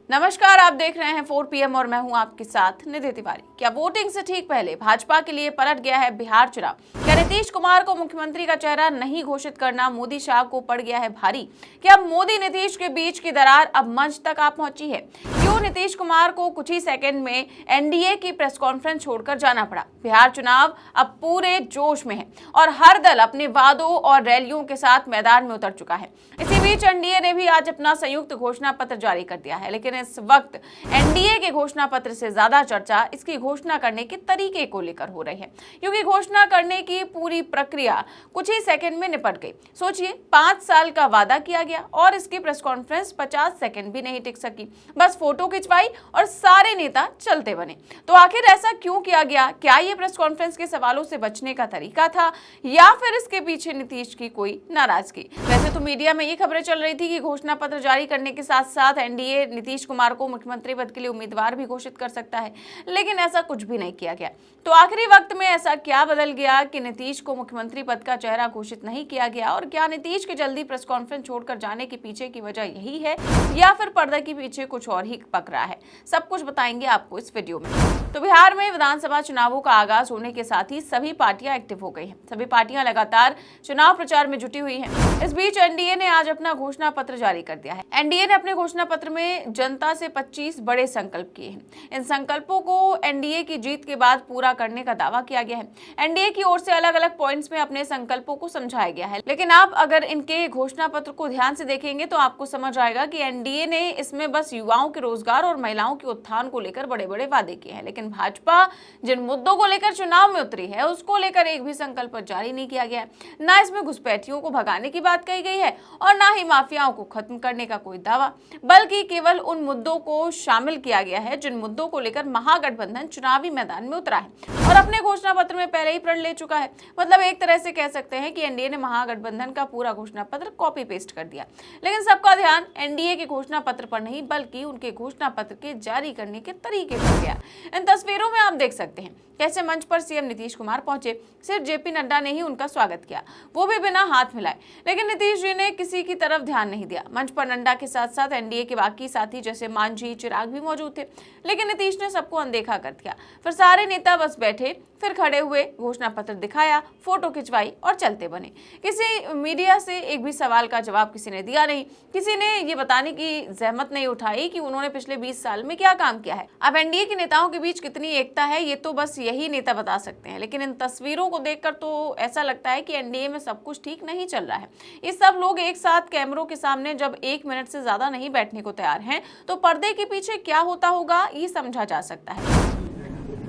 नमस्कार, आप देख रहे हैं 4 PM और मैं हूं आपके साथ निधि तिवारी। क्या वोटिंग से ठीक पहले भाजपा के लिए पलट गया है बिहार चुनाव? क्या नीतीश कुमार को मुख्यमंत्री का चेहरा नहीं घोषित करना मोदी शाह को पड़ गया है भारी? क्या मोदी नीतीश के बीच की दरार अब मंच तक आ पहुंची है? क्यों नीतीश कुमार को कुछ ही सेकंड में एनडीए की प्रेस कॉन्फ्रेंस छोड़कर जाना पड़ा? बिहार चुनाव अब पूरे जोश में है और हर दल अपने वादों और रैलियों के साथ मैदान में उतर चुका है। इसी बीच एनडीए ने भी आज अपना संयुक्त घोषणा पत्र जारी कर दिया है, लेकिन इस वक्त एनडीए के घोषणा पत्र से ज्यादा चर्चा इसकी घोषणा करने के तरीके को लेकर हो रही है, क्योंकि घोषणा करने की पूरी प्रक्रिया कुछ ही सेकंड में निपट गई। सोचिए, 5 साल का वादा किया गया और इसकी प्रेस कॉन्फ्रेंस 50 सेकंड भी नहीं टिक सकी। बस फोटो खिंचवाई और सारे नेता चलते बने। तो आखिर ऐसा क्यों किया गया? क्या ये प्रेस कॉन्फ्रेंस के सवालों से बचने का तरीका था या फिर इसके पीछे नीतीश की कोई नाराजगी? वैसे तो मीडिया में ये खबरें चल रही थी कि घोषणा पत्र जारी करने के साथ साथ एनडीए नीतीश कुमार को मुख्यमंत्री पद के लिए उम्मीदवार भी घोषित कर सकता है, लेकिन ऐसा कुछ भी नहीं किया गया। तो आखिरी वक्त में ऐसा क्या बदल गया कि नीतीश को मुख्यमंत्री पद का चेहरा घोषित नहीं किया गया? और क्या नीतीश के जल्दी प्रेस कॉन्फ्रेंस छोड़कर जाने के पीछे की वजह यही है या फिर पर्दे के पीछे कुछ और ही पक रहा है? सब कुछ बताएंगे आपको इस वीडियो में। तो बिहार में विधानसभा चुनावों का आगाज होने के साथ ही सभी पार्टियां एक्टिव हो गई हैं। सभी पार्टियां लगातार चुनाव प्रचार में जुटी हुई हैं। इस बीच एनडीए ने आज अपना घोषणा पत्र जारी कर दिया है। एनडीए ने अपने घोषणा पत्र में जनता से 25 बड़े संकल्प किए हैं। इन संकल्पों को एनडीए की जीत के बाद पूरा करने का दावा किया गया है। एनडीए की ओर से अलग अलग पॉइंट्स में अपने संकल्पों को समझाया गया है, लेकिन आप अगर इनके घोषणा पत्र को ध्यान से देखेंगे तो आपको समझ आएगा कि एनडीए ने इसमें बस युवाओं के रोजगार और महिलाओं के उत्थान को लेकर बड़े बड़े वादे किए हैं, लेकिन भाजपा जिन मुद्दों को लेकर चुनाव में उतरी है उसको लेकर एक भी संकल्प जारी नहीं किया गया है। ना इसमें घुसपैठियों को भगाने की बात कही गई है और ना ही माफियाओं को खत्म करने का कोई दावा, बल्कि केवल उन मुद्दों को शामिल किया गया है जिन मुद्दों को लेकर महागठबंधन चुनावी मैदान में उतरा है और अपने घोषणा पत्र में पहले ही प्रण ले चुका है। मतलब एक तरह से कह सकते हैं कि एनडीए ने महागठबंधन का पूरा घोषणा पत्र कॉपी पेस्ट कर दिया, लेकिन सबका ध्यान एनडीए के घोषणा पत्र पर नहीं बल्कि उनके घोषणा पत्र के जारी करने के तरीके पर गया। इन तस्वीरों में आप देख सकते हैं कैसे मंच पर सीएम नीतीश कुमार पहुंचे। सिर्फ जेपी नड्डा ने ही उनका स्वागत किया, वो भी बिना हाथ मिलाए, लेकिन नीतीश जी ने किसी की तरफ ध्यान नहीं दिया। मंच पर नड्डा के साथ साथ एनडीए के बाकी साथी जैसे मांझी, चिराग भी मौजूद थे, लेकिन नीतीश ने सबको अनदेखा कर दिया। फिर सारे नेता बस बैठे, फिर खड़े हुए, घोषणा पत्र दिखाया, फोटो खिंचवाई और चलते बने। किसी मीडिया से एक भी सवाल का जवाब किसी ने दिया नहीं। किसी ने ये बताने की जहमत नहीं उठाई कि उन्होंने पिछले 20 साल में क्या काम किया है। अब एनडीए के नेताओं के बीच कितनी एकता है ये तो बस यही नेता बता सकते हैं, लेकिन इन तस्वीरों को देखकर तो ऐसा लगता है कि एनडीए में सब कुछ ठीक नहीं चल रहा है। ये सब लोग एक साथ कैमरों के सामने जब 1 मिनट से ज्यादा नहीं बैठने को तैयार हैं, तो पर्दे के पीछे क्या होता होगा ये समझा जा सकता है।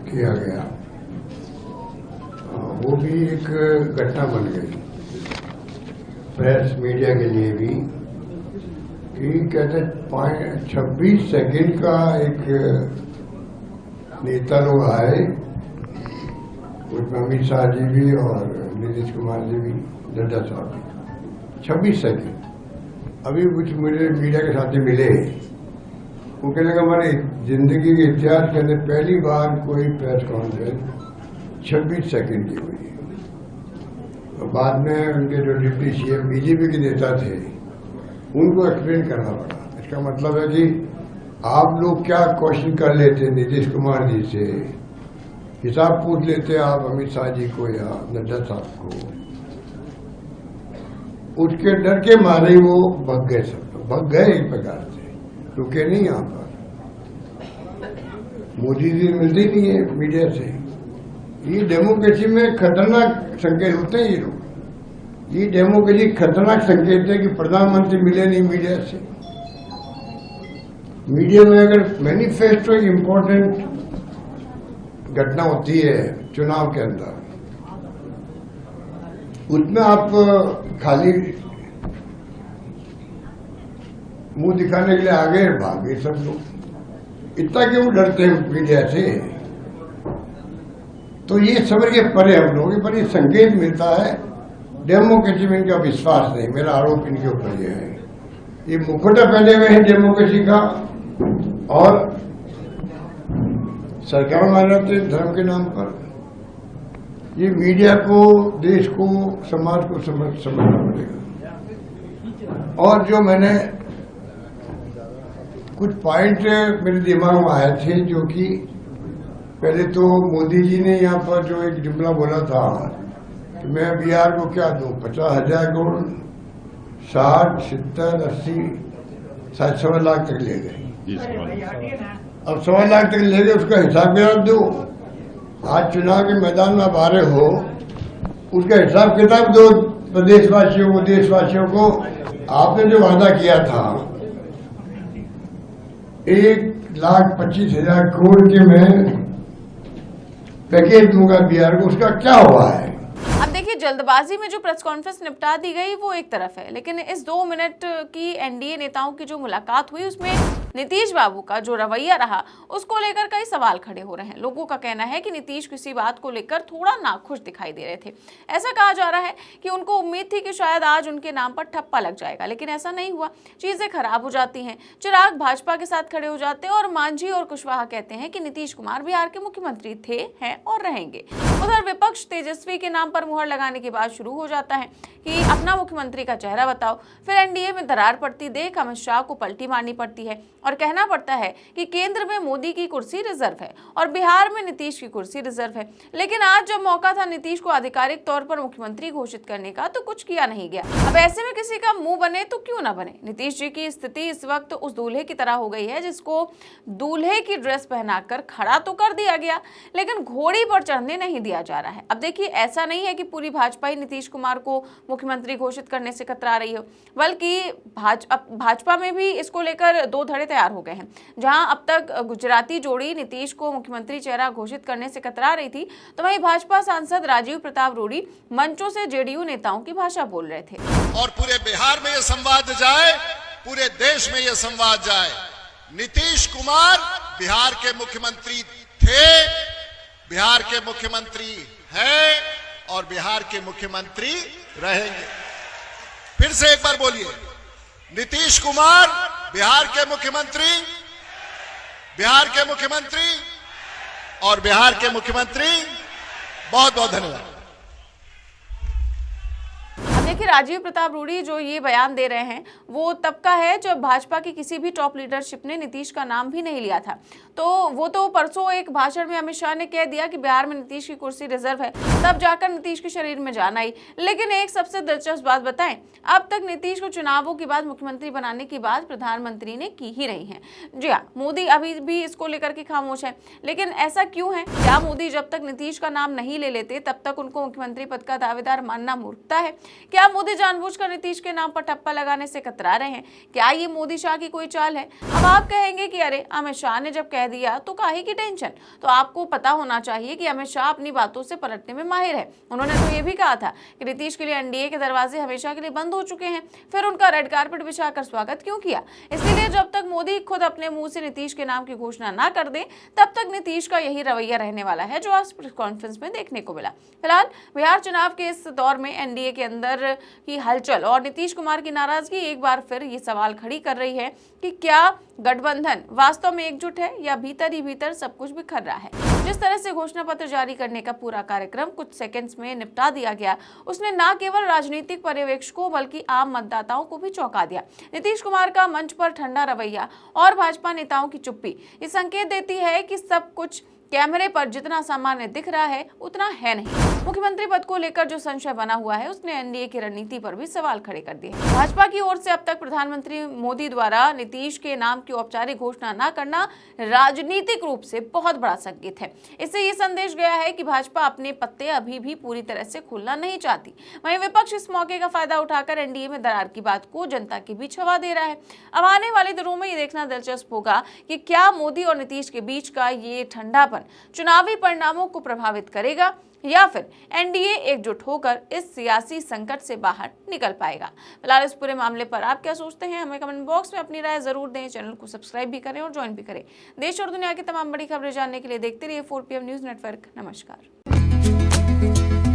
किया गया वो भी एक घटना बन गई प्रेस मीडिया के लिए भी कि कहते 26 सेकंड का एक नेता लोग आए, उसमें अमित शाह जी भी और नीतीश कुमार जी भी, नड्डा साहब भी। 26 सेकंड अभी कुछ मुझे मीडिया के साथी मिले, वो कहने लगा हमारे जिंदगी के इतिहास के अंदर पहली बार कोई प्रेस कॉन्फ्रेंस 26 सेकंड की हुई है। और बाद में उनके जो डिप्टी सीएम बीजेपी के नेता थे उनको एक्सप्लेन करना पड़ा। इसका मतलब है कि आप लोग क्या क्वेश्चन कर लेते नीतीश कुमार जी से, हिसाब पूछ लेते आप अमित शाह जी को या नड्डा साहब को, उसके डर के मारे वो भग गए, सब भग गए एक प्रकार से, रुके नहीं। यहाँ पर मोदी जी मिलते ही नहीं है मीडिया से। ये डेमोक्रेसी में खतरनाक संकेत होते हैं। ये लोग, ये डेमोक्रेसी खतरनाक संकेत है कि प्रधानमंत्री मिले नहीं मीडिया से। मीडिया में अगर मैनिफेस्टो इम्पोर्टेंट घटना होती है चुनाव के अंदर, उसमें आप खाली मुंह दिखाने के लिए आगे भागे सब लोग। इतना क्यों डरते हैं मीडिया से? तो ये समझ के परे हम लोग, पर ये संकेत मिलता है डेमोक्रेसी में इनका विश्वास नहीं। मेरा आरोप इनके ऊपर ये है, ये मुखौटा पहने हुए हैं डेमोक्रेसी का और सरकार मानते हैं धर्म के नाम पर। ये मीडिया को, देश को, समाज को समझना पड़ेगा। और जो मैंने कुछ पॉइंट मेरे दिमाग में आए थे, जो कि पहले तो मोदी जी ने यहाँ पर जो एक जुमला बोला था कि मैं बिहार को क्या दूं, 50,000 करोड़, 60, 70, 80, 7 लाख तक ले गए। अब 1.25 लाख तक ले गए, उसका हिसाब किताब दो। आज चुनाव के मैदान में आप आ रहे हो, उसका हिसाब किताब दो देशवासियों को। आपने जो वादा किया था 1,25,000 करोड़ के मैं पैकेज दूंगा बिहार को, उसका क्या हुआ है? अब देखिए, जल्दबाजी में जो प्रेस कॉन्फ्रेंस निपटा दी गई वो एक तरफ है, लेकिन इस 2 मिनट की एनडीए नेताओं की जो मुलाकात हुई उसमें नीतीश बाबू का जो रवैया रहा उसको लेकर कई सवाल खड़े हो रहे हैं। लोगों का कहना है कि नीतीश किसी बात को लेकर थोड़ा नाखुश दिखाई दे रहे थे। ऐसा कहा जा रहा है कि उनको उम्मीद थी कि शायद आज उनके नाम पर ठप्पा लग जाएगा, लेकिन ऐसा नहीं हुआ। चीजें खराब हो जाती हैं, चिराग भाजपा के साथ खड़े हो जाते हैं और मांझी और कुशवाहा कहते हैं कि नीतीश कुमार बिहार के मुख्यमंत्री थे, हैं और रहेंगे। उधर विपक्ष तेजस्वी के नाम पर मुहर लगाने के बाद शुरू हो जाता है कि अपना मुख्यमंत्री का चेहरा बताओ। फिर एनडीए में दरार पड़ती देख अमित शाह को पलटी मारनी पड़ती है और कहना पड़ता है कि केंद्र में मोदी की कुर्सी रिजर्व है और बिहार में नीतीश की कुर्सी रिजर्व है। लेकिन आज जब मौका था नीतीश को आधिकारिक तौर पर मुख्यमंत्री घोषित करने का, तो कुछ किया नहीं गया। अब ऐसे में किसी का मुंह बने तो क्यों ना बने। नीतीश जी की स्थिति इस वक्त उस दूल्हे की तरह हो गई है जिसको दूल्हे की ड्रेस पहनाकर खड़ा तो कर दिया गया, लेकिन घोड़ी पर चढ़ने नहीं दिया जा रहा है। अब देखिए, ऐसा नहीं है कि पूरी भाजपा ही नीतीश कुमार को मुख्यमंत्री घोषित करने से कतरा रही हो, बल्कि भाजपा में भी इसको लेकर 2 धड़े तैयार हो गए हैं। जहां अब तक गुजराती जोड़ी नीतीश को मुख्यमंत्री चेहरा घोषित करने से कतरा रही थी, तो वहीं भाजपा सांसद राजीव प्रताप रूडी मंचों से जेडीयू नेताओं की भाषा बोल रहे थे। और पूरे बिहार में यह संवाद जाए, पूरे देश में यह संवाद जाए, नीतीश कुमार बिहार के मुख्यमंत्री थे, बिहार के मुख्यमंत्री हैं और बिहार के मुख्यमंत्री रहेंगे। फिर से एक बार बोलिए, नीतीश कुमार बिहार के मुख्यमंत्री और बिहार के मुख्यमंत्री। बहुत बहुत धन्यवाद। देखिए, राजीव प्रताप रूडी जो ये बयान दे रहे हैं वो तब का है जब भाजपा की किसी भी टॉप लीडरशिप ने नीतीश का नाम भी नहीं लिया था। तो वो तो परसों एक भाषण में अमित शाह ने कह दिया कि बिहार में नीतीश की कुर्सी रिजर्व है, तब जाकर नीतीश के शरीर में जान आई। लेकिन एक सबसे दिलचस्प बात बताएं, अब तक नीतीश को चुनावों के बाद मुख्यमंत्री बनाने की बात प्रधानमंत्री ने की ही नहीं है। जी हाँ, मोदी अभी भी इसको लेकर के खामोश है। लेकिन ऐसा क्यों है? क्या मोदी जब तक नीतीश का नाम नहीं ले लेते तब तक उनको मुख्यमंत्री पद का दावेदार मानना मूर्खता है? क्या मोदी जानबूझकर नीतीश के नाम पर ठप्पा लगाने से कतरा रहे हैं? क्या ये मोदी शाह की कोई चाल है? अब आप कहेंगे कि अरे अमित शाह ने जब कह दिया तो काहे की टेंशन। तो आपको पता होना चाहिए कि अमित शाह अपनी बातों से पलटने में माहिर है। उन्होंने तो ये भी कहा था कि नीतीश के लिए एनडीए के दरवाजे हमेशा के लिए बंद हो चुके हैं, फिर उनका रेड कारपेट बिछाकर स्वागत क्यों किया। इसीलिए जब तक मोदी खुद अपने मुंह से नीतीश के नाम की घोषणा ना कर दे तब तक नीतीश का यही रवैया रहने वाला है, जो आज प्रेस कॉन्फ्रेंस में देखने को मिला। फिलहाल बिहार चुनाव के इस दौर में एनडीए के अंदर की हलचल और नीतीश कुमार की नाराजगी एक बार फिर ये सवाल खड़ी कर रही है कि क्या गठबंधन वास्तव में एकजुट है या भीतर ही भीतर सब कुछ बिखर रहा है। जिस तरह से घोषणा पत्र जारी करने का पूरा कार्यक्रम कुछ सेकंड्स में निपटा दिया गया, उसने न केवल राजनीतिक पर्यवेक्षकों बल्कि आम मतदाताओं को भी चौंका दिया। नीतीश कुमार का मंच पर ठंडा रवैया और भाजपा नेताओं की चुप्पी ये संकेत देती है कि सब कुछ कैमरे पर जितना सामान्य दिख रहा है उतना है नहीं। मुख्यमंत्री पद को लेकर जो संशय बना हुआ है उसने एनडीए की रणनीति पर भी सवाल खड़े कर दिए। भाजपा की ओर से अब तक प्रधानमंत्री मोदी द्वारा नीतीश के नाम की औपचारिक घोषणा न करना राजनीतिक रूप से बहुत बड़ा संकेत है। इससे ये संदेश गया है कि भाजपा अपने पत्ते अभी भी पूरी तरह से खोलना नहीं चाहती। वहीं विपक्ष इस मौके का फायदा उठाकर एनडीए में दरार की बात को जनता के बीच हवा दे रहा है। अब आने वाले दिनों में ये देखना दिलचस्प होगा कि क्या मोदी और नीतीश के बीच का ये ठंडापन चुनावी परिणामों को प्रभावित करेगा या फिर एनडीए एकजुट होकर इस सियासी संकट से बाहर निकल पाएगा। फिलहाल इस पूरे मामले पर आप क्या सोचते हैं, हमें कमेंट बॉक्स में अपनी राय जरूर दें। चैनल को सब्सक्राइब भी करें और ज्वाइन भी करें। देश और दुनिया की तमाम बड़ी खबरें जानने के लिए देखते रहिए 4PM न्यूज नेटवर्क। नमस्कार।